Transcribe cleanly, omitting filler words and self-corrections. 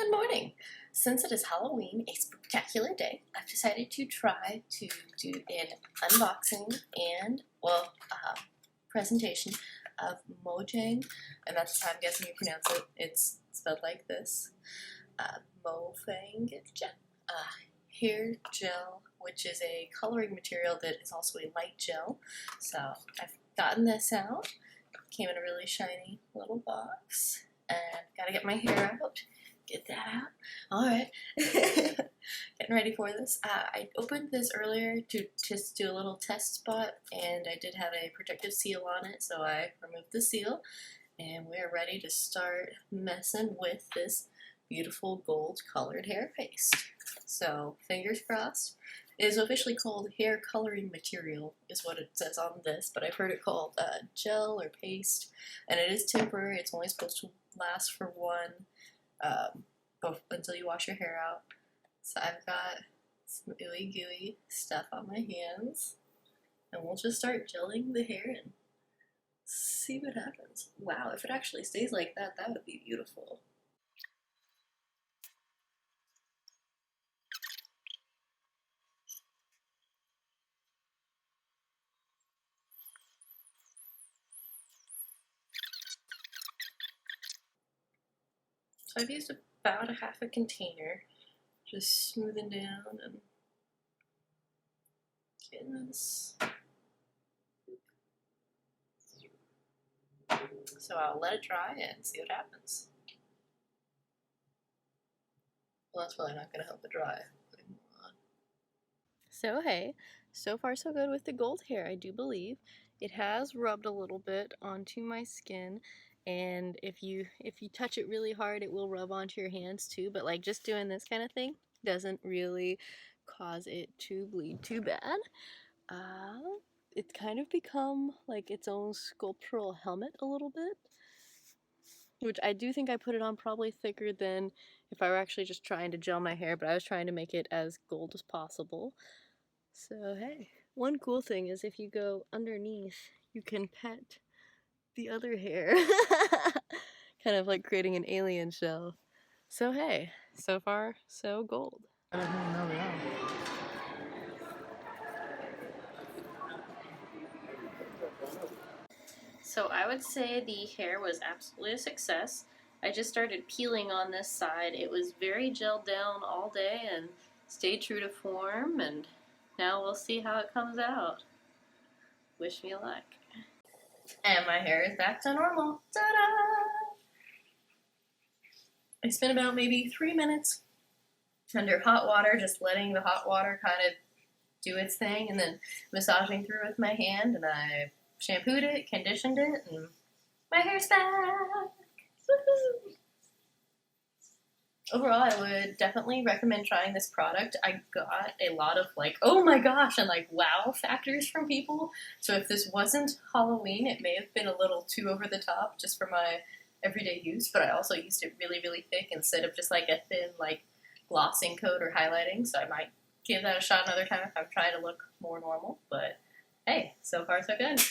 Good morning! Since it is Halloween, a spectacular day, I've decided to try to do an unboxing and, presentation of Mofajang, and that's how I'm guessing you pronounce it. It's spelled like this. Mofajang hair gel, which is a coloring material that is also a light gel. So I've gotten this out. Came in a really shiny little box, and gotta get my hair out. Get that out. Alright. Getting ready for this. I opened this earlier to just do a little test spot, and I did have a protective seal on it, so I removed the seal, and we're ready to start messing with this beautiful gold colored hair paste. So, fingers crossed. It is officially called hair coloring material, is what it says on this, but I've heard it called gel or paste, and it is temporary. It's only supposed to last for until you wash your hair out. So I've got some ooey gooey stuff on my hands, and we'll just start gelling the hair and see what happens. Wow, if it actually stays like that, that would be beautiful. So I've used about a half a container, just smoothing down and getting this. So I'll let it dry and see what happens. Well, that's probably not going to help it dry. So hey, so far so good with the gold hair, I do believe. It has rubbed a little bit onto my skin, and if you touch it really hard, it will rub onto your hands too, but like just doing this kind of thing doesn't really cause it to bleed too bad. It's kind of become like its own sculptural helmet a little bit, which I do think I put it on probably thicker than if I were actually just trying to gel my hair, but I was trying to make it as gold as possible. So hey, one cool thing is if you go underneath, you can pet the other hair, kind of like creating an alien shell. So hey, so far so gold. I don't really know at all. So I would say the hair was absolutely a success. I just started peeling on this side. It was very gelled down all day and stayed true to form, and now we'll see how it comes out. Wish me luck. And my hair is back to normal. Ta-da! I spent about maybe 3 minutes under hot water, just letting the hot water kind of do its thing, and then massaging through with my hand, and I shampooed it, conditioned it, and my hair's back! Woo-hoo! Overall, I would definitely recommend trying this product. I got a lot of like, oh my gosh, and like wow factors from people. So if this wasn't Halloween, it may have been a little too over the top just for my everyday use, but I also used it really, really thick instead of just like a thin like glossing coat or highlighting, so I might give that a shot another time if I'm trying to look more normal. But hey, so far so good.